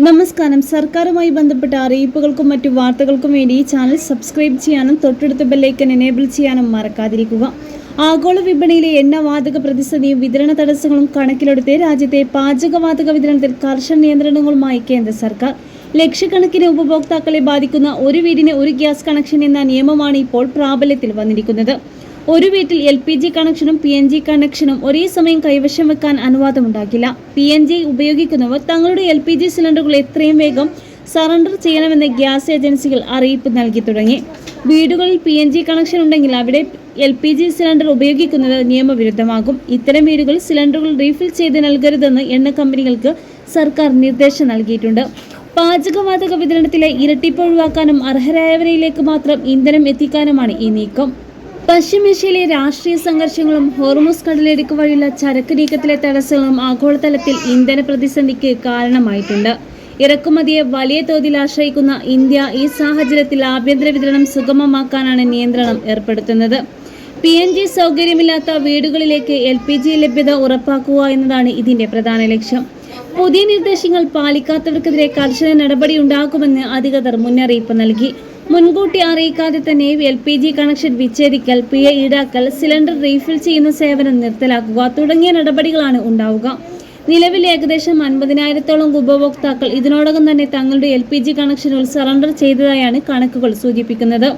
നമസ്കാരം. സർക്കാരുമായി ബന്ധപ്പെട്ട അറിയിപ്പുകൾക്കും മറ്റു വാർത്തകൾക്കും വേണ്ടി ഈ ചാനൽ സബ്സ്ക്രൈബ് ചെയ്യാനും തൊട്ടടുത്ത ബെല്ലൈക്കൻ എനേബിൾ ചെയ്യാനും മറക്കാതിരിക്കുക. ആഗോള വിപണിയിലെ എണ്ണവാതക പ്രതിസന്ധിയും വിതരണ തടസ്സങ്ങളും കണക്കിലെടുത്ത് രാജ്യത്തെ പാചകവാതക വിതരണത്തിൽ കർശന നിയന്ത്രണങ്ങളുമായി കേന്ദ്ര സർക്കാർ. ലക്ഷക്കണക്കിന് ഉപഭോക്താക്കളെ ബാധിക്കുന്ന ഒരു വീടിന് ഒരു ഗ്യാസ് കണക്ഷൻ എന്ന നിയമമാണ് ഇപ്പോൾ പ്രാബല്യത്തിൽ വന്നിരിക്കുന്നത്. ഒരു വീട്ടിൽ LPG കണക്ഷനും PNG കണക്ഷനും ഒരേ സമയം കൈവശം വെക്കാൻ അനുവാദമുണ്ടാകില്ല. PNG ഉപയോഗിക്കുന്നവർ തങ്ങളുടെ LPG സിലിണ്ടറുകൾ എത്രയും വേഗം സറണ്ടർ ചെയ്യണമെന്ന് ഗ്യാസ് ഏജൻസികൾ അറിയിപ്പ് നൽകി തുടങ്ങി. വീടുകളിൽ PNG കണക്ഷൻ ഉണ്ടെങ്കിൽ അവിടെ LPG സിലിണ്ടർ ഉപയോഗിക്കുന്നത് നിയമവിരുദ്ധമാകും. ഇത്തരം വീടുകൾ സിലിണ്ടറുകൾ റീഫിൽ ചെയ്ത് നൽകരുതെന്ന് എണ്ണ കമ്പനികൾക്ക് സർക്കാർ നിർദ്ദേശം നൽകിയിട്ടുണ്ട്. പാചകവാതക വിതരണത്തിലെ ഇരട്ടിപ്പ് ഒഴിവാക്കാനും അർഹരായവരിലേക്ക് മാത്രം ഇന്ധനം എത്തിക്കാനുമാണ് ഈ നീക്കം. പശ്ചിമേഷ്യയിലെ രാഷ്ട്രീയ സംഘർഷങ്ങളും ഹോർമുസ് കടലിടുക്ക് വഴിയുള്ള ചരക്ക് നീക്കത്തിലെ തടസ്സങ്ങളും ആഗോളതലത്തിൽ ഇന്ധന പ്രതിസന്ധിക്ക് കാരണമായിട്ടുണ്ട്. ഇറക്കുമതിയെ വലിയ തോതിൽ ആശ്രയിക്കുന്ന ഇന്ത്യ ഈ സാഹചര്യത്തിൽ ആഭ്യന്തര വിതരണം സുഗമമാക്കാനാണ് നിയന്ത്രണം ഏർപ്പെടുത്തുന്നത്. PNG സൗകര്യമില്ലാത്ത വീടുകളിലേക്ക് LPG ലഭ്യത ഉറപ്പാക്കുക എന്നതാണ് ഇതിന്റെ പ്രധാന ലക്ഷ്യം. പുതിയ നിർദ്ദേശങ്ങൾ പാലിക്കാത്തവർക്കെതിരെ കർശന നടപടിയുണ്ടാകുമെന്ന് അധികൃതർ മുന്നറിയിപ്പ് നൽകി. മുൻകൂട്ടി അറിയിക്കാതെ തന്നെ LPG കണക്ഷൻ വിച്ഛേദിക്കൽ, പിഴ ഈടാക്കൽ, സിലിണ്ടർ റീഫിൽ ചെയ്യുന്ന സേവനം നിർത്തലാക്കുക തുടങ്ങിയ നടപടികളാണ് ഉണ്ടാവുക. നിലവിൽ ഏകദേശം 50,000-ഓളം ഉപഭോക്താക്കൾ ഇതിനോടകം തന്നെ തങ്ങളുടെ LPG കണക്ഷനുകൾ സറണ്ടർ ചെയ്തതായാണ് കണക്കുകൾ സൂചിപ്പിക്കുന്നത്.